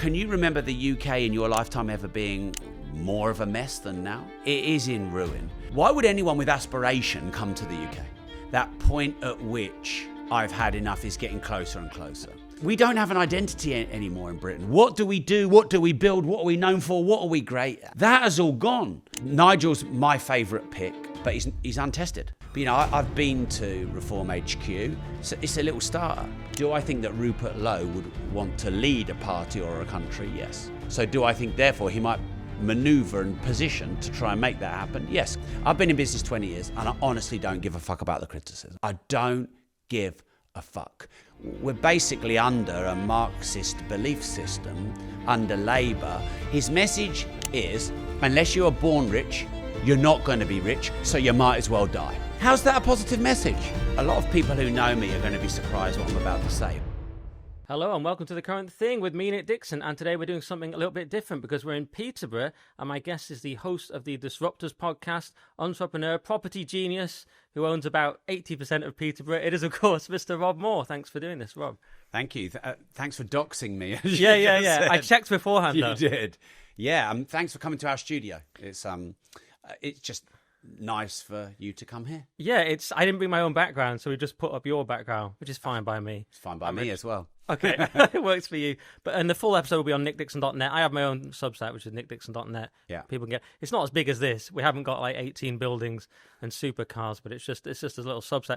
Can you remember the UK in your lifetime ever being more of a mess than now? It is in ruin. Why would anyone with aspiration come to the UK? That point at which I've had enough is getting closer and closer. We don't have an identity anymore in Britain. What do we do? What do we build? What are we known for? What are we great at? That has all gone. Nigel's my favourite pick, but he's untested. But, you know, I've been to Reform HQ, so it's a little starter. Do I think that Rupert Lowe would want to lead a party or a country? Yes. So do I think, therefore, he might manoeuvre and position to try and make that happen? Yes. I've been in business 20 years, and I honestly don't give a fuck about the criticism. I don't give a fuck. We're basically under a Marxist belief system, under Labour. His message is, unless you are born rich, you're not going to be rich, so you might as well die. How's that a positive message? A lot of people who know me are going to be surprised what I'm about to say. Hello and welcome to The Current Thing with me, Nick Dixon, and today we're doing something a little bit different because we're in Peterbr and my guest is the host of the Disruptors podcast, entrepreneur, property genius who owns about 80% of Peterbr. It is, of course, Mr. Rob Moore. Thanks for doing this, Rob. Thanks for doxing me. Yeah. I checked beforehand, though. You did. Yeah, thanks for coming to our studio. It's just nice for you to come here. Yeah, I didn't bring my own background, so we just put up your background, which is fine by me. It's fine by me as well. Okay, it works for you. And the full episode will be on nickdixon.net. I have my own subsite, which is nickdixon.net. Yeah. People can get. It's not as big as this. We haven't got like 18 buildings and supercars, but it's just a little subset.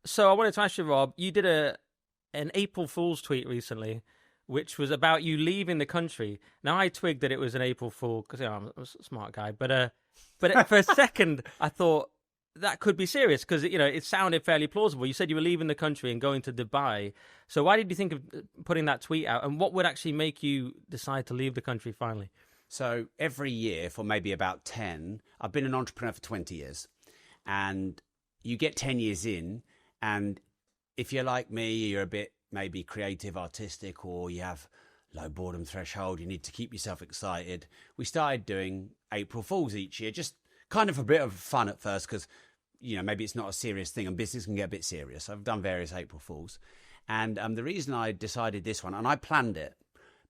So I wanted to ask you, Rob, you did an April Fool's tweet recently, which was about you leaving the country. Now, I twigged that it was an April Fool because I'm a smart guy, but for a second, I thought that could be serious because it sounded fairly plausible. You said you were leaving the country and going to Dubai. So why did you think of putting that tweet out, and what would actually make you decide to leave the country finally? So every year for maybe about 10, I've been an entrepreneur for 20 years, and you get 10 years in, and if you're like me, you're a bit maybe creative, artistic, or you have low boredom threshold, you need to keep yourself excited. We started doing April Fools each year, just kind of a bit of fun at first because, maybe it's not a serious thing and business can get a bit serious. I've done various April Fools. And the reason I decided this one, and I planned it,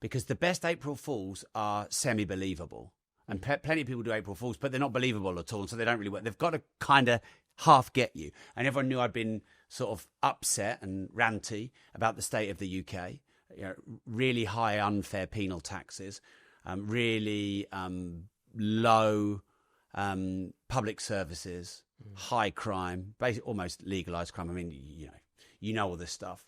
because the best April Fools are semi-believable. And plenty of people do April Fools, but they're not believable at all, and so they don't really work. They've got to kind of half get you. And everyone knew I'd been sort of upset and ranty about the state of the UK. Really high unfair penal taxes, really low public services, high crime, basically almost legalised crime. I mean, you know all this stuff.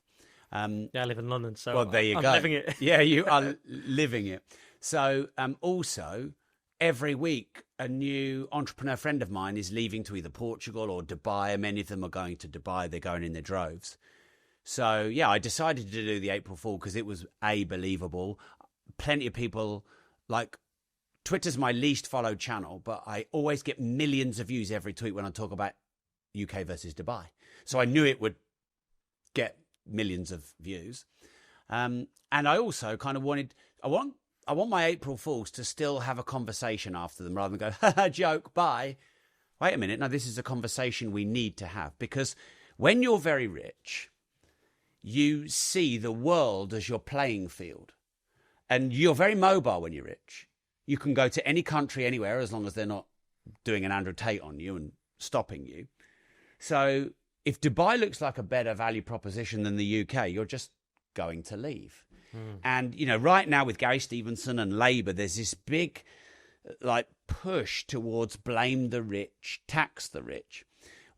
I live in London, so there you I'm go. living it. Yeah, you are living it. So also, every week, a new entrepreneur friend of mine is leaving to either Portugal or Dubai. Many of them are going to Dubai. They're going in their droves. So, yeah, I decided to do the April Fool because it was, believable. Plenty of people, Twitter's my least followed channel, but I always get millions of views every tweet when I talk about UK versus Dubai. So I knew it would get millions of views. And I also kind of I want my April Fools to still have a conversation after them rather than go, haha, joke, bye. Wait a minute. No, this is a conversation we need to have because when you're very rich, you see the world as your playing field and you're very mobile when you're rich. You can go to any country, anywhere, as long as they're not doing an Andrew Tate on you and stopping you. So if Dubai looks like a better value proposition than the UK, you're just going to leave. And, right now with Gary Stevenson and Labour, there's this big, push towards blame the rich, tax the rich.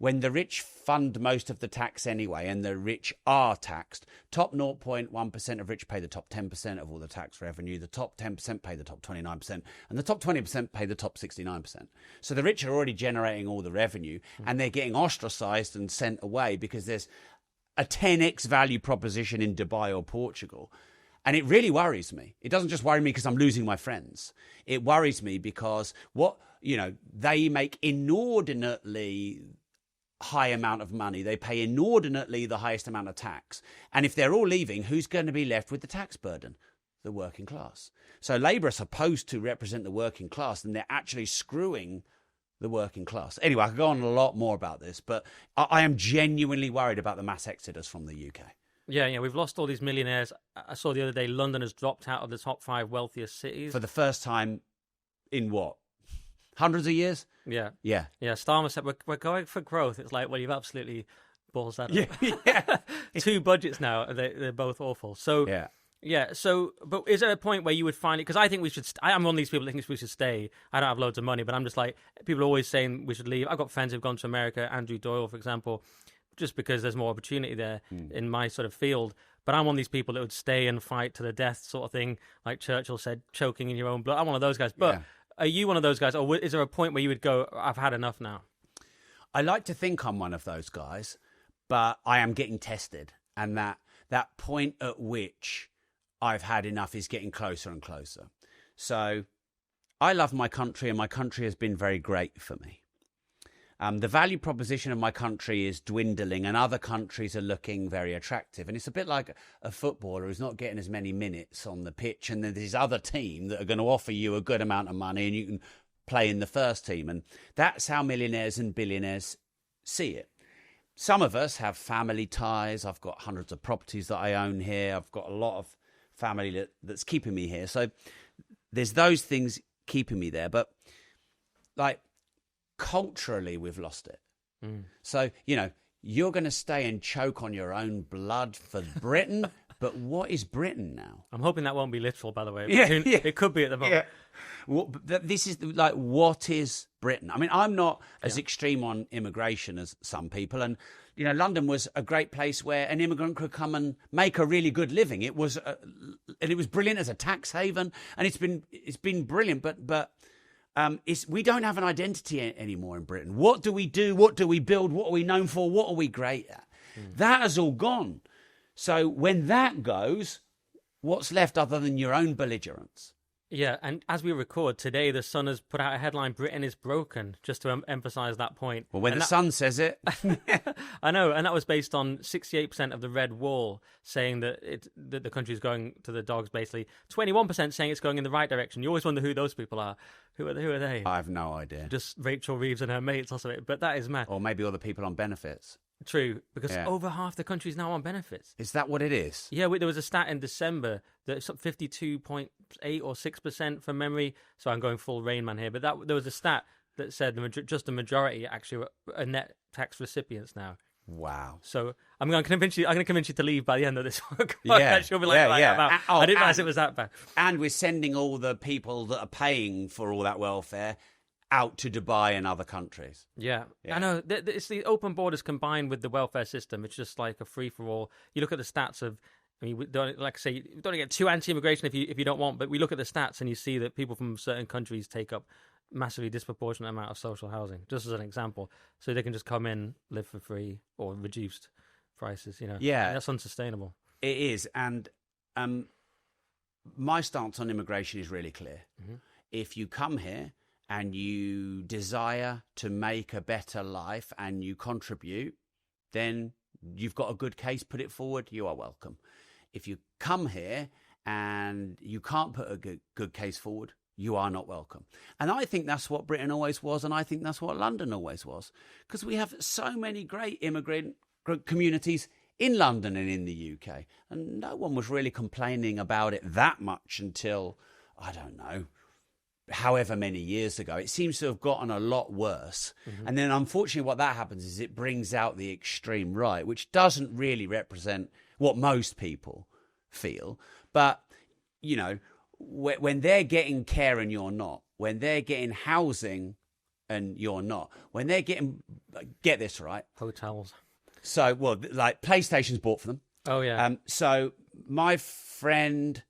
When the rich fund most of the tax anyway, and the rich are taxed, top 0.1% of rich pay the top 10% of all the tax revenue, the top 10% pay the top 29%, and the top 20% pay the top 69%. So the rich are already generating all the revenue, and they're getting ostracized and sent away because there's a 10x value proposition in Dubai or Portugal. And it really worries me. It doesn't just worry me because I'm losing my friends. It worries me because they make inordinately high amount of money. They pay inordinately the highest amount of tax. And if they're all leaving, who's going to be left with the tax burden? The working class. So Labour are supposed to represent the working class, and they're actually screwing the working class. Anyway, I could go on a lot more about this, but I am genuinely worried about the mass exodus from the UK. Yeah, we've lost all these millionaires. I saw the other day London has dropped out of the top 5 wealthiest cities. For the first time in what? Hundreds of years? Yeah. Yeah. Starmer said, we're going for growth. It's like, well, you've absolutely balls that up. Yeah. 2 budgets now, they're both awful. So, but is there a point where you would find it? Because I think we should, I'm one of these people that thinks we should stay. I don't have loads of money, but I'm just like, people are always saying we should leave. I've got friends who've gone to America, Andrew Doyle, for example, just because there's more opportunity there in my sort of field. But I'm one of these people that would stay and fight to the death sort of thing, like Churchill said, choking in your own blood. I'm one of those guys. But are you one of those guys, or is there a point where you would go, I've had enough now? I like to think I'm one of those guys, but I am getting tested. And that point at which I've had enough is getting closer and closer. So I love my country, and my country has been very great for me. The value proposition of my country is dwindling, and other countries are looking very attractive. And it's a bit like a footballer who's not getting as many minutes on the pitch, and then there's this other team that are going to offer you a good amount of money, and you can play in the first team. And that's how millionaires and billionaires see it. Some of us have family ties. I've got hundreds of properties that I own here. I've got a lot of family that's keeping me here. So there's those things keeping me there. But like, culturally, we've lost it. So, you're going to stay and choke on your own blood for Britain, but what is Britain now? I'm hoping that won't be literal, by the way. Yeah. It could be at the moment. Well, this is like, what is Britain? I mean, I'm not as extreme on immigration as some people. And, London was a great place where an immigrant could come and make a really good living. It was, and it was brilliant as a tax haven. And it's been brilliant, but we don't have an identity anymore in Britain. What do we do? What do we build? What are we known for? What are we great at? That has all gone. So when that goes, what's left other than your own belligerence? Yeah, and as we record today, the Sun has put out a headline, Britain is broken, just to emphasise that point. Well, when the Sun says it. I know, and that was based on 68% of the Red Wall saying that the country's going to the dogs, basically. 21% saying it's going in the right direction. You always wonder who those people are. Who are they? I have no idea. Just Rachel Reeves and her mates or something. But that is mad. Or maybe all the people on benefits. True, because over half the country is now on benefits. Is that what it is? Yeah, there was a stat in December that 52.8 or 6% from memory. So I'm going full Rain Man here, but there was a stat that said just the majority actually are net tax recipients now. Wow! So I'm going to convince you. I'm going to convince you to leave by the end of this podcast. Yeah, you'll be like, I didn't realize it was that bad. And we're sending all the people that are paying for all that welfare out to Dubai and other countries. Yeah. I know. It's the open borders combined with the welfare system. It's just like a free-for-all. You look at the stats of, we don't, like I say, you don't get too anti-immigration if you don't want, but we look at the stats and you see that people from certain countries take up massively disproportionate amount of social housing, just as an example. So they can just come in, live for free or reduced prices, Yeah. That's unsustainable. It is. And my stance on immigration is really clear. Mm-hmm. If you come here and you desire to make a better life and you contribute, then you've got a good case, put it forward, you are welcome. If you come here and you can't put a good case forward, you are not welcome. And I think that's what Britain always was, and I think that's what London always was, because we have so many great immigrant communities in London and in the UK, and no one was really complaining about it that much until, I don't know, however many years ago. It seems to have gotten a lot worse. Mm-hmm. And then unfortunately what that happens is it brings out the extreme right, which doesn't really represent what most people feel. But, when they're getting care and you're not, when they're getting housing and you're not, when they're getting, get this right, hotels. So, like PlayStation's bought for them. Oh, yeah. So my friend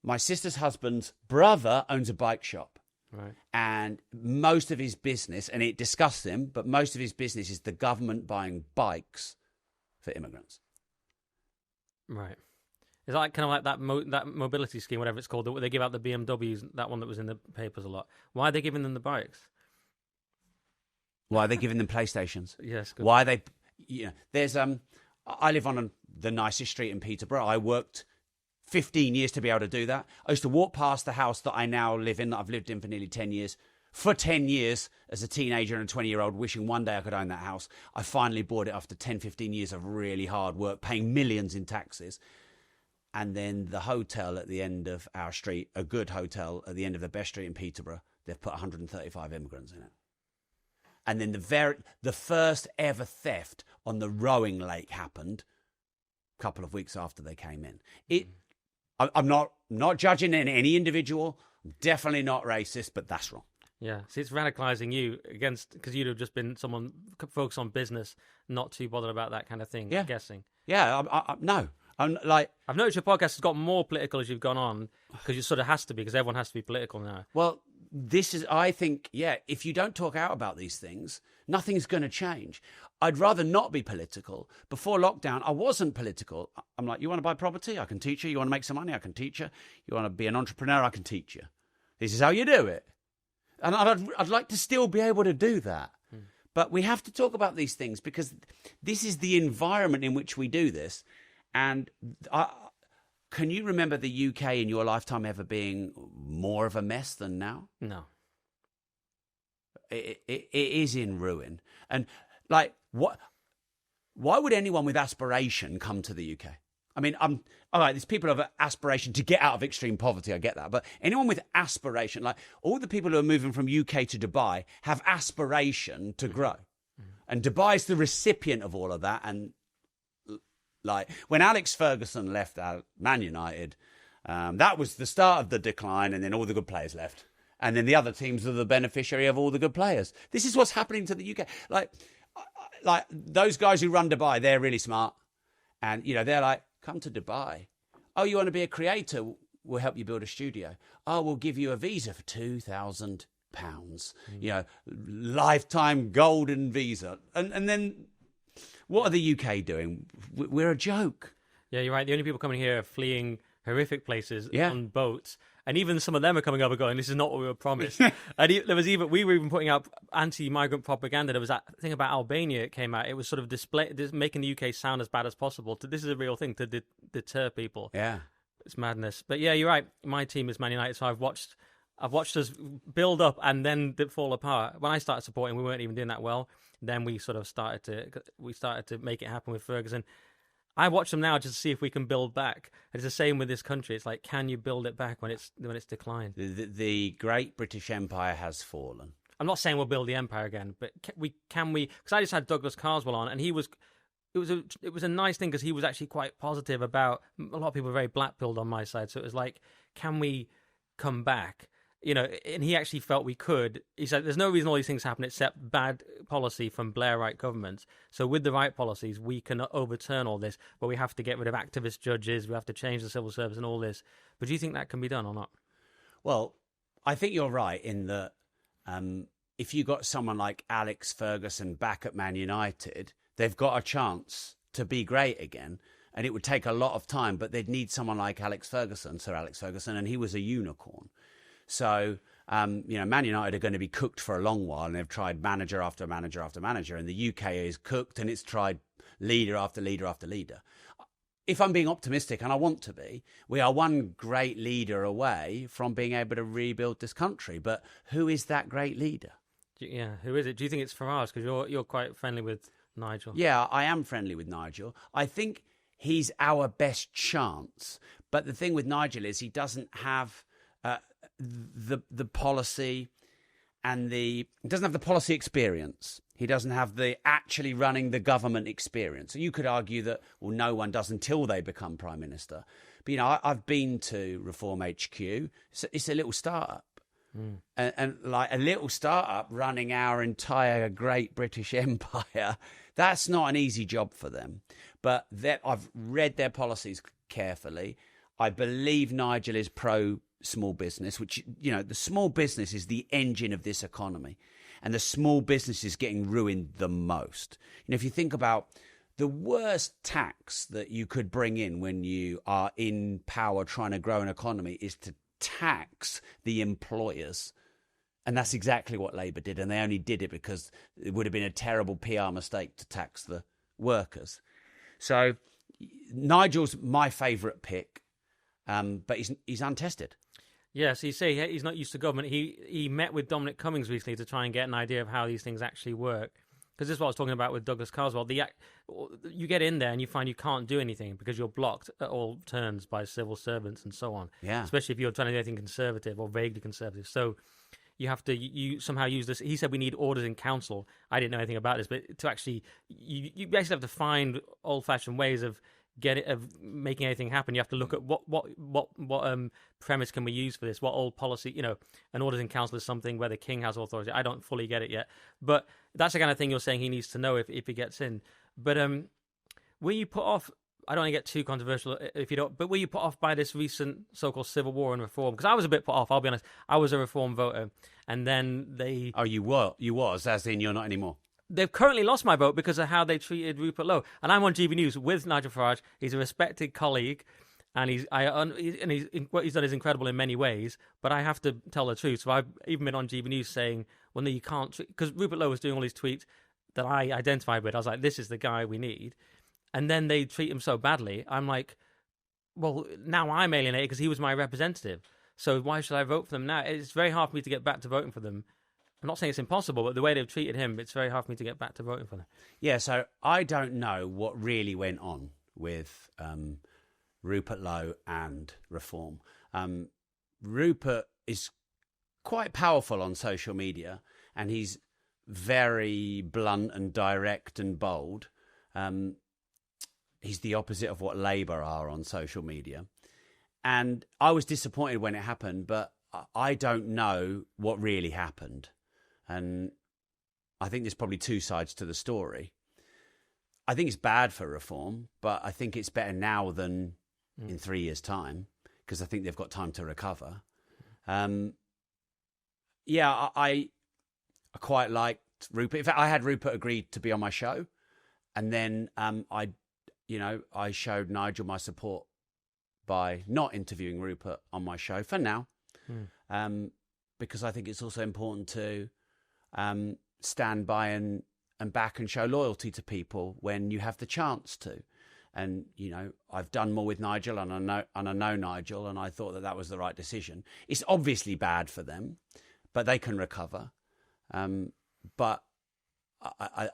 my sister's husband's brother owns a bike shop. Right. And most of his business, and it disgusts him, but most of his business is the government buying bikes for immigrants. Right. Is that kind of like that mobility scheme, whatever it's called, that they give out the BMWs, that one that was in the papers a lot? Why are they giving them the bikes? Why are they giving them PlayStations? Yes. Good. Why are they... there's... I live on the nicest street in Peterbr. I worked 15 years to be able to do that. I used to walk past the house that I now live in, that I've lived in for nearly 10 years, for 10 years as a teenager and a 20-year-old, wishing one day I could own that house. I finally bought it after 10, 15 years of really hard work, paying millions in taxes. And then the hotel at the end of our street, a good hotel at the end of the best street in Peterbr, they've put 135 immigrants in it. And then the first ever theft on the rowing lake happened a couple of weeks after they came in. I'm not judging any individual. I'm definitely not racist, but that's wrong. Yeah, see, it's radicalizing you because you'd have just been someone focused on business, not too bothered about that kind of thing. Yeah. I'm guessing. Yeah, no. I'm like, I've noticed your podcast has got more political as you've gone on, because it sort of has to be, because everyone has to be political now. well, this is, I think, yeah, if you don't talk out about these things, nothing's going to change. I'd rather not be political. Before lockdown, I wasn't political. I'm like, you want to buy property? I can teach you. You want to make some money? I can teach you. You want to be an entrepreneur? I can teach you. This is how you do it. And I'd like to still be able to do that. But we have to talk about these things, because this is the environment in which we do this. And can you remember the UK in your lifetime ever being more of a mess than now? No. It is in ruin. And like, why would anyone with aspiration come to the UK? I mean, all right, there's people of aspiration to get out of extreme poverty. I get that. But anyone with aspiration, like all the people who are moving from UK to Dubai have aspiration to grow. And Dubai is the recipient of all of that. And like when Alex Ferguson left Man United, that was the start of the decline, and then all the good players left. And then the other teams are the beneficiary of all the good players. This is what's happening to the UK. Like those guys who run Dubai, they're really smart. And, you know, they're like, come to Dubai. Oh, you want to be a creator? We'll help you build a studio. Oh, we'll give you a visa for £2,000. You know, lifetime golden visa. And then what are the UK doing? We're a joke. Yeah, you're right. The only people coming here are fleeing horrific places Yeah. on boats. And even some of them are coming up and going, this is not what we were promised. And we were even putting out anti-migrant propaganda. There was that thing about Albania. It came out. It was sort of making the UK sound as bad as possible. This is a real thing to deter people. Yeah. It's madness. But yeah, you're right. My team is Man United, so I've watched us build up and then fall apart. When I started supporting, we weren't even doing that well. Then we sort of started to make it happen with Ferguson. I watch them now just to see if we can build back. It's the same with this country. It's like, can you build it back when it's declined? The great British Empire has fallen. I'm not saying we'll build the empire again, but can we? Because I just had Douglas Carswell on, and it was a nice thing, because he was actually quite positive about. A lot of people were very black-pilled on my side, so it was like, can we come back? You know, and he actually felt we could. He said, there's no reason all these things happen except bad policy from Blairite governments. So with the right policies, we can overturn all this, but we have to get rid of activist judges, we have to change the civil service and all this. But do you think that can be done or not? Well, I think you're right in that if you got someone like Alex Ferguson back at Man United, they've got a chance to be great again. And it would take a lot of time, but they'd need someone like Sir Alex Ferguson, and he was a unicorn. So, you know, Man United are going to be cooked for a long while, and they've tried manager after manager after manager, and the UK is cooked, and it's tried leader after leader after leader. If I'm being optimistic, and I want to be, we are one great leader away from being able to rebuild this country. But who is that great leader? Yeah, who is it? Do you think it's Farage? Because you're quite friendly with Nigel. Yeah, I am friendly with Nigel. I think he's our best chance. But the thing with Nigel is he doesn't have the policy and he doesn't have the policy experience. He doesn't have the actually running the government experience. So you could argue that, well, no one does until they become prime minister. But, you know, I've been to Reform HQ. It's a little startup. And like a little startup running our entire great British empire, that's not an easy job for them. But I've read their policies carefully. I believe Nigel is pro small business, which, you know, the small business is the engine of this economy, and the small business is getting ruined the most. You know, if you think about the worst tax that you could bring in when you are in power trying to grow an economy is to tax the employers. And that's exactly what Labour did, and they only did it because it would have been a terrible PR mistake to tax the workers. So Nigel's my favourite pick, but he's untested. Yeah, so you say he's not used to government. He met with Dominic Cummings recently to try and get an idea of how these things actually work. Because this is what I was talking about with Douglas Carswell. You get in there and you find you can't do anything because you're blocked at all turns by civil servants and so on. Yeah. Especially if you're trying to do anything conservative or vaguely conservative. So you have to you somehow use this. He said we need orders in council. I didn't know anything about this, but to actually you basically have to find old-fashioned ways of making anything happen. You have to look at what premise can we use for this? What old policy, an orders in council is something where the king has authority. I don't fully get it yet, but that's the kind of thing you're saying he needs to know if he gets in. But were you put off? I don't want to get too controversial if you don't, but were you put off by this recent so-called civil war and reform? Because I was a bit put off, I'll be honest. I was a reform voter, and then they... Oh, you were? You was, as in you're not anymore? They've currently lost my vote because of how they treated Rupert Lowe. And I'm on GB News with Nigel Farage. He's a respected colleague, and what he's done is incredible in many ways, but I have to tell the truth. So I've even been on GB News saying, well, no, you can't... Because Rupert Lowe was doing all these tweets that I identified with. I was like, this is the guy we need. And then they treat him so badly. I'm like, well, now I'm alienated because he was my representative. So why should I vote for them now? It's very hard for me to get back to voting for them. I'm not saying it's impossible, but the way they've treated him, it's very hard for me to get back to voting for them. Yeah, so I don't know what really went on with Rupert Lowe and reform. Rupert is quite powerful on social media, and he's very blunt and direct and bold. He's the opposite of what Labour are on social media. And I was disappointed when it happened, but I don't know what really happened. And I think there's probably two sides to the story. I think it's bad for reform, but I think it's better now than in 3 years' time, because I think they've got time to recover. I quite liked Rupert. In fact, I had Rupert agree to be on my show. And then I showed Nigel my support by not interviewing Rupert on my show for now, because I think it's also important to stand by and back and show loyalty to people when you have the chance to. And I've done more with Nigel, and I know Nigel, and I thought that was the right decision. It's obviously bad for them, but they can recover. But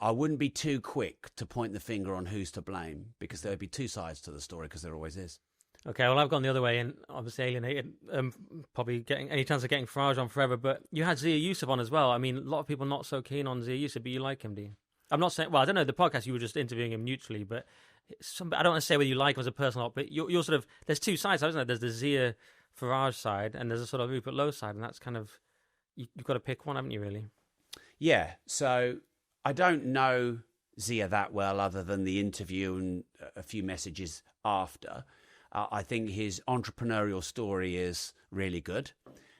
I wouldn't be too quick to point the finger on who's to blame, because there would be two sides to the story, because there always is. Okay, well, I've gone the other way and obviously alienated, probably getting any chance of getting Farage on forever. But you had Zia Yusuf on as well. I mean, a lot of people not so keen on Zia Yusuf, but you like him, do you? I'm not saying, well, I don't know, the podcast, you were just interviewing him neutrally, but I don't want to say whether you like him as a person or not, but you're sort of, there's two sides, isn't there? There's the Zia Farage side, and there's a sort of Rupert Lowe side, and that's kind of, you've got to pick one, haven't you, really? Yeah, so I don't know Zia that well, other than the interview and a few messages after. I think his entrepreneurial story is really good.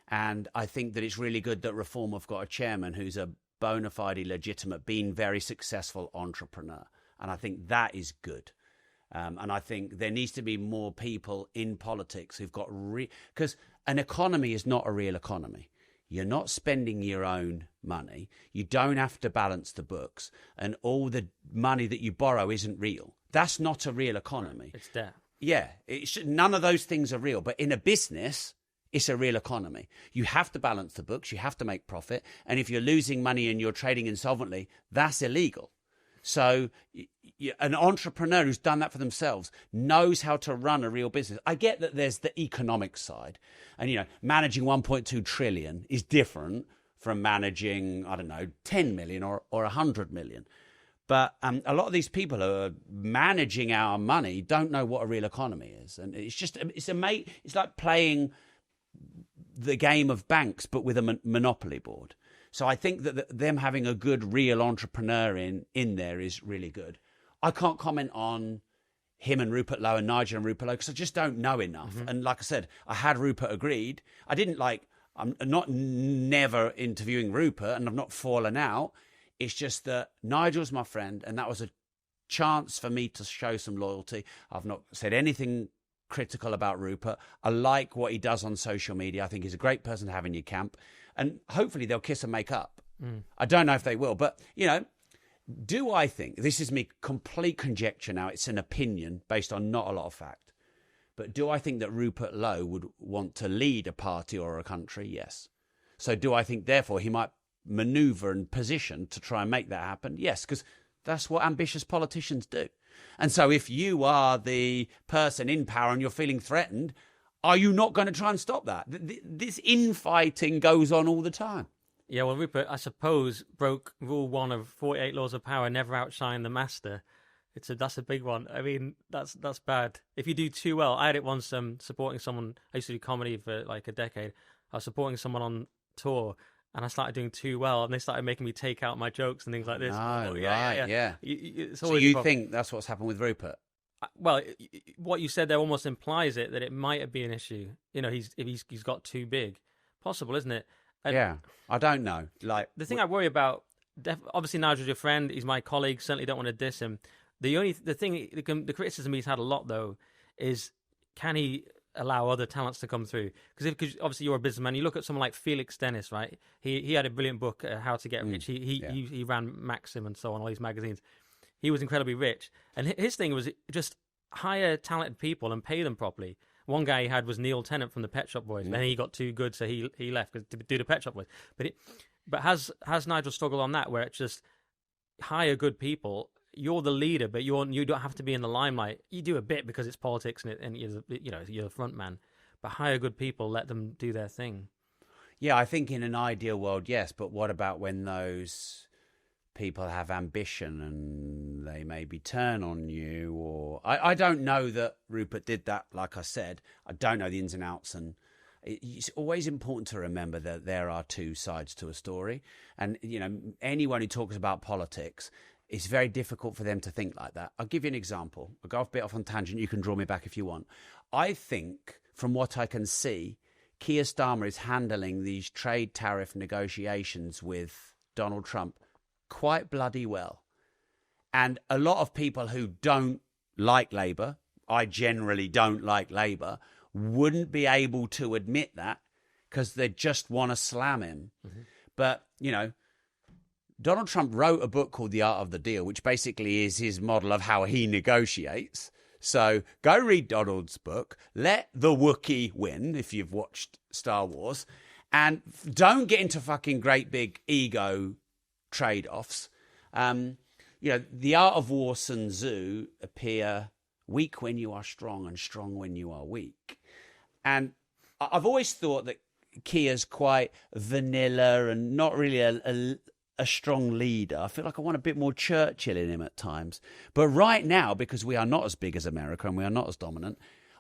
And I think that it's really good that Reform have got a chairman who's a bona fide, legitimate, been very successful entrepreneur. And I think that is good. And I think there needs to be more people in politics who've got... Because an economy is not a real economy. You're not spending your own money. You don't have to balance the books. And all the money that you borrow isn't real. That's not a real economy. It's debt. Yeah, none of those things are real. But in a business, it's a real economy. You have to balance the books. You have to make profit. And if you're losing money and you're trading insolvently, that's illegal. So an entrepreneur who's done that for themselves knows how to run a real business. I get that there's the economic side. And, managing 1.2 trillion is different from managing, 10 million or 100 million. But a lot of these people who are managing our money don't know what a real economy is. And it's like playing the game of banks, but with a monopoly board. So I think that them having a good real entrepreneur in there is really good. I can't comment on him and Rupert Lowe and Nigel and Rupert Lowe because I just don't know enough. Mm-hmm. And like I said, I had Rupert agreed. I'm not never interviewing Rupert, and I've not fallen out. It's just that Nigel's my friend, and that was a chance for me to show some loyalty. I've not said anything critical about Rupert. I like what he does on social media. I think he's a great person to have in your camp. And hopefully they'll kiss and make up. I don't know if they will. But, do I think, this is me complete conjecture now, it's an opinion based on not a lot of fact. But do I think that Rupert Lowe would want to lead a party or a country? Yes. So do I think, therefore, he might maneuver and position to try and make that happen? Yes, because that's what ambitious politicians do. And so if you are the person in power and you're feeling threatened, are you not going to try and stop that? This infighting goes on all the time. Yeah, well, Rupert, I suppose, broke rule 1 of 48 laws of power: never outshine the master. That's a big one. I mean, that's bad. If you do too well, I had it once. Supporting someone. I used to do comedy for like a decade. I was supporting someone on tour, and I started doing too well, and they started making me take out my jokes and things like this. Oh, yeah. So you think that's what's happened with Rupert? Well, what you said there almost implies it, that it might be an issue. You know, he's got too big. Possible, isn't it? And yeah, I don't know. Like the thing I worry about, obviously Nigel's your friend. He's my colleague. Certainly don't want to diss him. The criticism he's had a lot though is, can he allow other talents to come through? Because obviously you're a businessman. You look at someone like Felix Dennis, right? He had a brilliant book, How to Get Rich. He ran Maxim and so on, all these magazines. He was incredibly rich, and his thing was just hire talented people and pay them properly. One guy he had was Neil Tennant from the Pet Shop Boys. Then he got too good, so he left to do the Pet Shop Boys. But has Nigel struggled on that, where it's just hire good people? You're the leader, but you don't have to be in the limelight. You do a bit because it's politics and you're the front man. But hire good people, let them do their thing. Yeah, I think in an ideal world, yes. But what about when those people have ambition and they maybe turn on you? Or I don't know that Rupert did that. Like I said, I don't know the ins and outs, and it's always important to remember that there are two sides to a story. And anyone who talks about politics, it's very difficult for them to think like that. I'll give you an example. I'll go off a bit off on tangent. You can draw me back if you want. I think, from what I can see, Keir Starmer is handling these trade tariff negotiations with Donald Trump quite bloody well. And a lot of people who don't like Labour, I generally don't like Labour, wouldn't be able to admit that because they just want to slam him. Mm-hmm. But, Donald Trump wrote a book called The Art of the Deal, which basically is his model of how he negotiates. So go read Donald's book, let the Wookiee win if you've watched Star Wars, and don't get into fucking great big ego trade-offs. The art of war, Sun Tzu, appear weak when you are strong and strong when you are weak. And I've always thought that Keir's quite vanilla and not really a strong leader. I feel like I want a bit more Churchill in him at times. But right now, because we are not as big as America and we are not as dominant,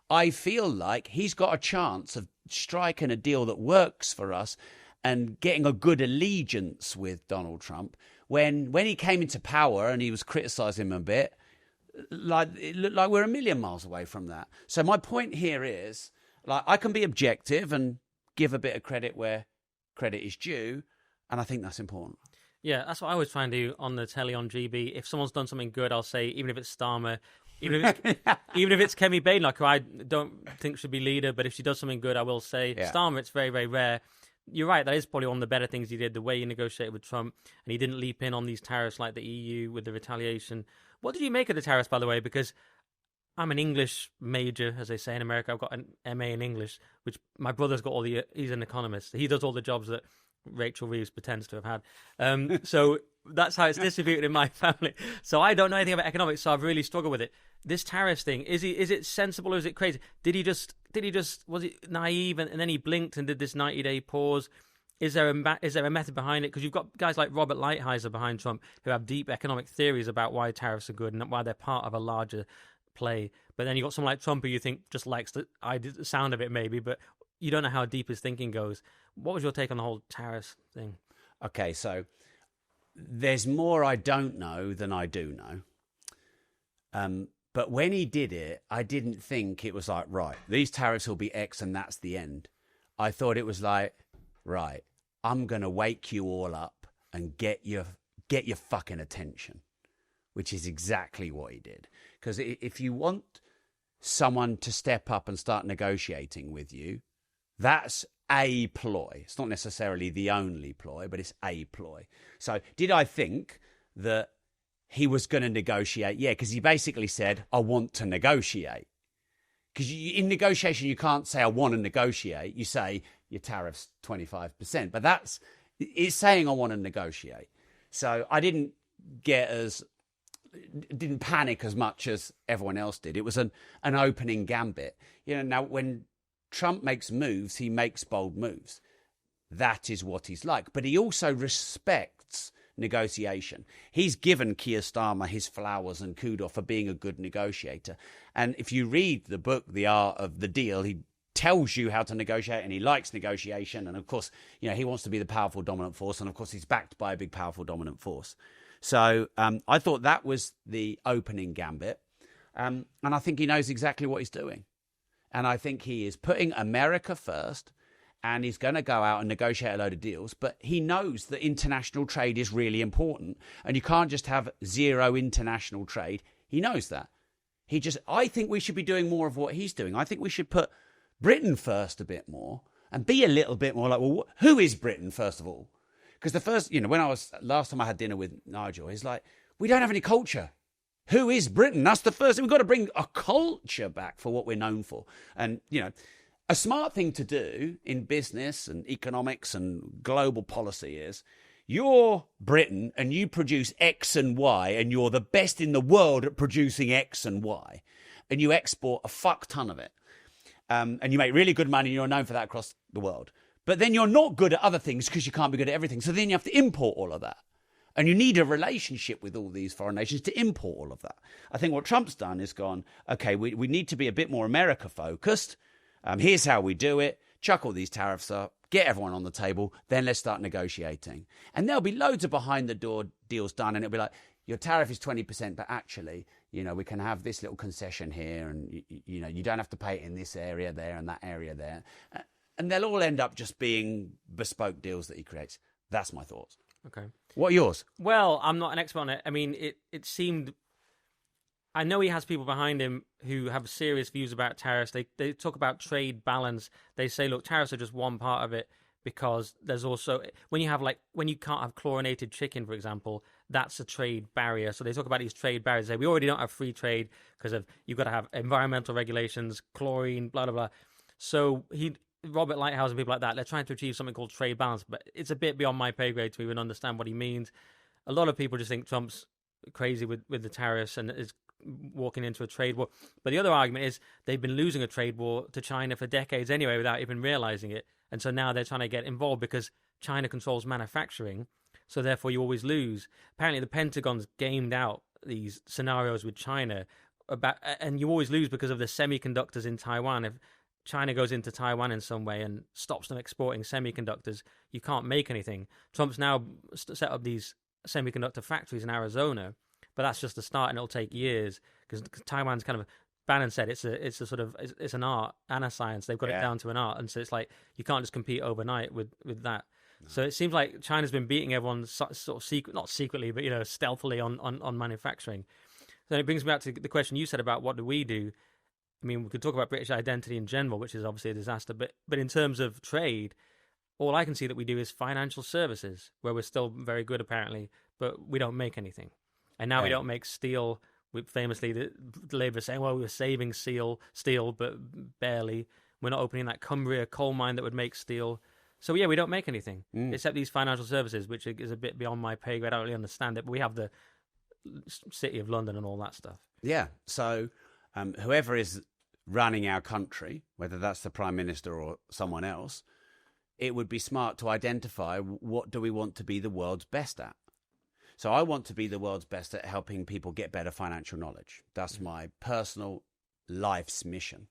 I feel like he's got a chance of striking a deal that works for us and getting a good allegiance with Donald Trump. When he came into power and he was criticising him a bit, it looked like we're a million miles away from that. So my point here is, I can be objective and give a bit of credit where credit is due, and I think that's important. Yeah, that's what I always try and do on the telly on GB. If someone's done something good, I'll say, even if it's Starmer, even if it's Kemi Badenoch, who I don't think should be leader, but if she does something good, I will say. Yeah. Starmer, it's very, very rare. You're right, that is probably one of the better things he did, the way he negotiated with Trump, and he didn't leap in on these tariffs like the EU with the retaliation. What did you make of the tariffs, by the way? Because I'm an English major, as they say in America. I've got an MA in English, which my brother's got he's an economist. He does all the jobs that Rachel Reeves pretends to have had. So that's how it's distributed in my family. So I don't know anything about economics, so I've really struggled with it. This tariffs thing, is it sensible or is it crazy? Did he just was it naive and then he blinked and did this 90-day pause? Is there a method behind it? Because you've got guys like Robert Lighthizer behind Trump who have deep economic theories about why tariffs are good and why they're part of a larger play. But then you've got someone like Trump who you think just likes the sound of it maybe, but you don't know how deep his thinking goes. What was your take on the whole tariffs thing? Okay, so there's more I don't know than I do know. But when he did it, I didn't think it was like, right, these tariffs will be X and that's the end. I thought it was like, right, I'm going to wake you all up and get your fucking attention, which is exactly what he did. Because if you want someone to step up and start negotiating with you, that's a ploy. It's not necessarily the only ploy, but it's a ploy. So did I think that he was going to negotiate? Yeah, because he basically said, I want to negotiate. Because in negotiation, you can't say, I want to negotiate. You say, your tariff's 25%. But it's saying I want to negotiate. So I didn't panic as much as everyone else did. It was an opening gambit. Now when Trump makes moves, he makes bold moves. That is what he's like. But he also respects negotiation. He's given Keir Starmer his flowers and kudos for being a good negotiator. And if you read the book, The Art of the Deal, he tells you how to negotiate, and he likes negotiation. And of course, he wants to be the powerful dominant force. And of course, he's backed by a big, powerful dominant force. So I thought that was the opening gambit. And I think he knows exactly what he's doing. And I think he is putting America first, and he's going to go out and negotiate a load of deals. But he knows that international trade is really important, and you can't just have zero international trade. He knows that. I think we should be doing more of what he's doing. I think we should put Britain first a bit more and be a little bit more like, well, who is Britain, first of all? Because the first, last time I had dinner with Nigel, he's like, we don't have any culture. Who is Britain? That's the first thing. We've got to bring a culture back for what we're known for. And, a smart thing to do in business and economics and global policy is you're Britain and you produce X and Y, and you're the best in the world at producing X and Y, and you export a fuck ton of it. And you make really good money, and you're known for that across the world. But then you're not good at other things because you can't be good at everything. So then you have to import all of that. And you need a relationship with all these foreign nations to import all of that. I think what Trump's done is gone, okay, we need to be a bit more America-focused. Here's how we do it. Chuck all these tariffs up. Get everyone on the table. Then let's start negotiating. And there'll be loads of behind-the-door deals done. And it'll be like, your tariff is 20%, but actually, we can have this little concession here. And, you don't have to pay it in this area there and that area there. And they'll all end up just being bespoke deals that he creates. That's my thoughts. Okay. What are yours? Well, I'm not an expert on it. I mean, it seemed... I know he has people behind him who have serious views about tariffs. They talk about trade balance. They say, look, tariffs are just one part of it, because there's also... when you can't have chlorinated chicken, for example, that's a trade barrier. So they talk about these trade barriers. They say, we already don't have free trade because you've got to have environmental regulations, chlorine, blah, blah, blah. So Robert Lighthouse and people like that, they're trying to achieve something called trade balance, but it's a bit beyond my pay grade to even understand what he means. A lot of people just think Trump's crazy with the tariffs and is walking into a trade war. But the other argument is they've been losing a trade war to China for decades anyway without even realizing it. And so now they're trying to get involved because China controls manufacturing. So therefore you always lose. Apparently the Pentagon's gamed out these scenarios with China and you always lose because of the semiconductors in Taiwan. If China goes into Taiwan in some way and stops them exporting semiconductors, you can't make anything. Trump's now set up these semiconductor factories in Arizona, but that's just the start, and it'll take years because Taiwan's kind of... Bannon said it's an art and a science. They've got it down to an art, and so it's like you can't just compete overnight with that. No. So it seems like China's been beating everyone sort of not secretly, but stealthily on manufacturing. So it brings me back to the question you said about what do we do. I mean, we could talk about British identity in general, which is obviously a disaster, but in terms of trade, all I can see that we do is financial services, where we're still very good apparently, but we don't make anything. And now we don't make steel. Famously, the Labour saying, well, we were saving steel, but barely. We're not opening that Cumbria coal mine that would make steel. So, we don't make anything, except these financial services, which is a bit beyond my pay grade. I don't really understand it, but we have the City of London and all that stuff. Yeah, so whoever is running our country, whether that's the Prime Minister or someone else, it would be smart to identify what do we want to be the world's best at. So I want to be the world's best at helping people get better financial knowledge. That's my personal life's mission.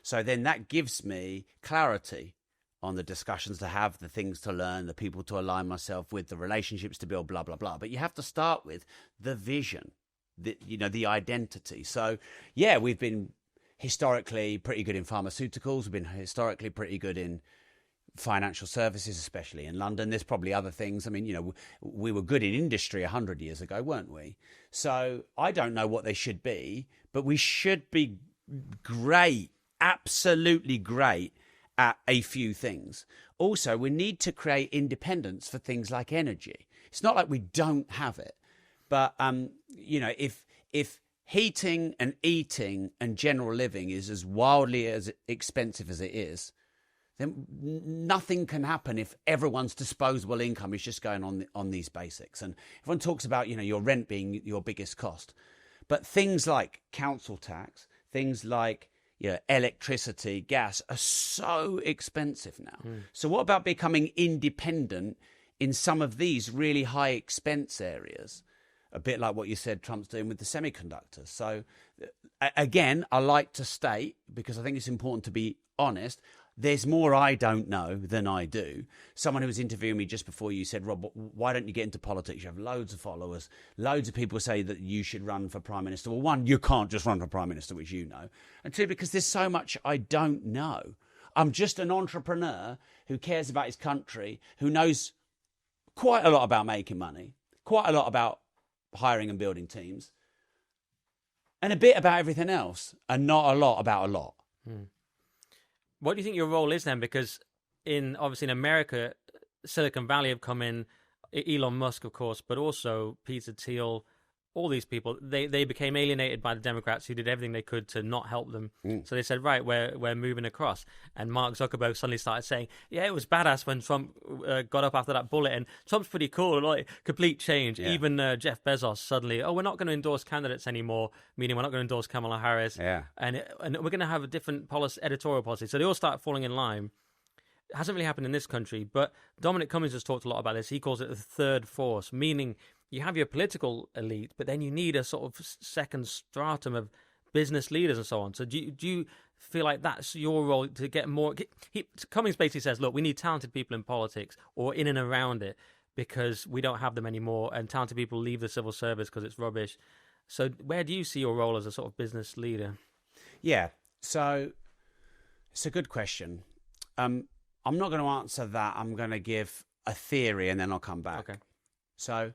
So then that gives me clarity on the discussions to have, the things to learn, the people to align myself with, the relationships to build, blah, blah, blah. But you have to start with the vision, the identity. So, we've been historically pretty good in pharmaceuticals. We've been historically pretty good in financial services, especially in London. There's probably other things. I mean, we were good in industry 100 years ago, weren't we? So I don't know what they should be, but we should be great, absolutely great at a few things. Also, we need to create independence for things like energy. It's not like we don't have it, but if heating and eating and general living is as wildly as expensive as it is, then nothing can happen if everyone's disposable income is just going on these basics. And everyone talks about, your rent being your biggest cost. But things like council tax, things like electricity, gas are so expensive now. So what about becoming independent in some of these really high expense areas? A bit like what you said Trump's doing with the semiconductors. So again, I like to state, because I think it's important to be honest, there's more I don't know than I do. Someone who was interviewing me just before you said, Rob, why don't you get into politics? You have loads of followers. Loads of people say that you should run for Prime Minister. Well, one, you can't just run for Prime Minister, which you know. And two, because there's so much I don't know. I'm just an entrepreneur who cares about his country, who knows quite a lot about making money, quite a lot about hiring and building teams, and a bit about everything else, and not a lot about a lot. What do you think your role is then? Because obviously in America, Silicon Valley have come in, Elon Musk, of course, but also Peter Thiel, all these people, they became alienated by the Democrats who did everything they could to not help them. So they said, right, we're moving across. And Mark Zuckerberg suddenly started saying, yeah, it was badass when Trump got up after that bullet. And Trump's pretty cool, like complete change. Yeah. Even Jeff Bezos suddenly, we're not going to endorse candidates anymore, meaning we're not going to endorse Kamala Harris. Yeah. And we're going to have a different editorial policy. So they all start falling in line. It hasn't really happened in this country, but Dominic Cummings has talked a lot about this. He calls it the third force, meaning you have your political elite, but then you need a sort of second stratum of business leaders and so on. So do you feel like that's your role to get more? Cummings basically says, look, we need talented people in politics or in and around it because we don't have them anymore, and talented people leave the civil service because it's rubbish. So where do you see your role as a sort of business leader? Yeah, so it's a good question. I'm not going to answer that. I'm going to give a theory and then I'll come back. Okay. So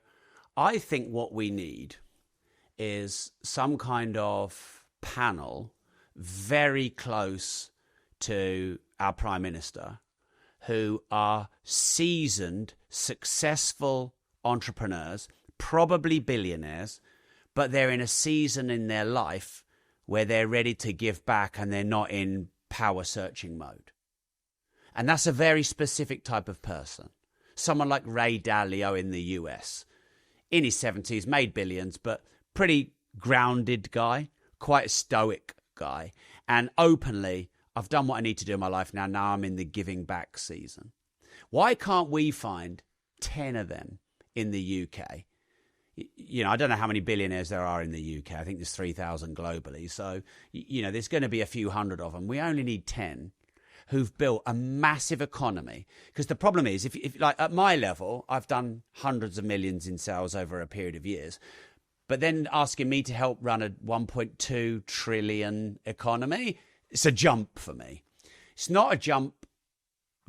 I think what we need is some kind of panel very close to our Prime Minister who are seasoned, successful entrepreneurs, probably billionaires, but they're in a season in their life where they're ready to give back and they're not in power searching mode. And that's a very specific type of person. Someone like Ray Dalio in the US, in his 70s, made billions, but pretty grounded guy, quite a stoic guy. And openly, I've done what I need to do in my life now. Now I'm in the giving back season. Why can't we find 10 of them in the UK? I don't know how many billionaires there are in the UK. I think there's 3,000 globally. So, there's going to be a few hundred of them. We only need 10 who've built a massive economy. Because the problem is, if like at my level, I've done hundreds of millions in sales over a period of years, but then asking me to help run a 1.2 trillion economy, it's a jump for me. It's not a jump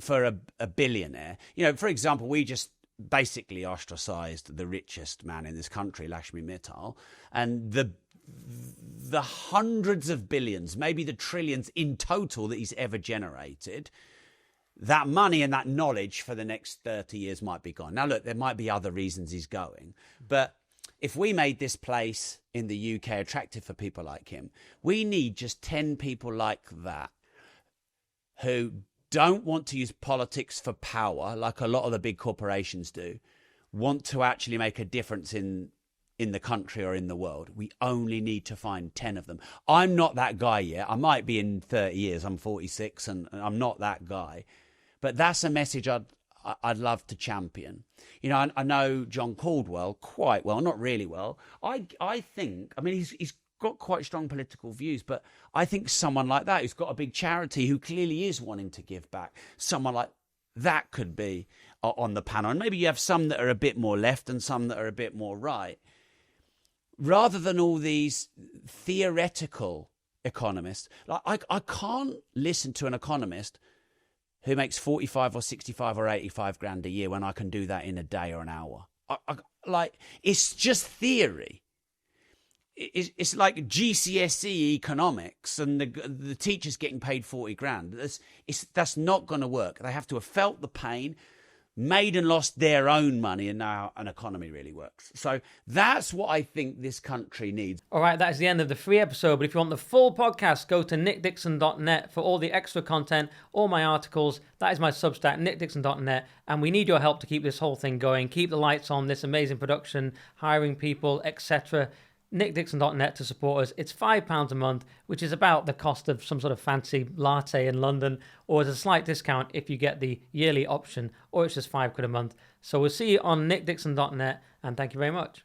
for a billionaire. For example, we just basically ostracized the richest man in this country, Lakshmi Mittal, and the hundreds of billions, maybe the trillions in total that he's ever generated, that money and that knowledge for the next 30 years might be gone. Now, look, there might be other reasons he's going, but if we made this place in the UK attractive for people like him, we need just 10 people like that who don't want to use politics for power like a lot of the big corporations do, want to actually make a difference in the country or in the world. We only need to find 10 of them. I'm not that guy yet. I might be in 30 years. I'm 46 and I'm not that guy. But that's a message I'd love to champion. I know John Caldwell quite well, not really well. I think, he's got quite strong political views, but I think someone like that who's got a big charity who clearly is wanting to give back, someone like that could be on the panel. And maybe you have some that are a bit more left and some that are a bit more right. Rather than all these theoretical economists, like I can't listen to an economist who makes 45 or 65 or 85 grand a year when I can do that in a day or an hour. It's just theory. It's like GCSE economics and the teachers getting paid 40 grand. That's not going to work. They have to have felt the pain. made and lost their own money and know how an economy really works. So that's what I think this country needs. All right, that is the end of the free episode. But if you want the full podcast, go to nickdixon.net for all the extra content, all my articles. That is my Substack, nickdixon.net. And we need your help to keep this whole thing going, keep the lights on, this amazing production, hiring people, etc. nickdixon.net to support us. It's £5 a month, which is about the cost of some sort of fancy latte in London, or there's a slight discount if you get the yearly option, or it's just £5 a month. So we'll see you on nickdixon.net, and thank you very much.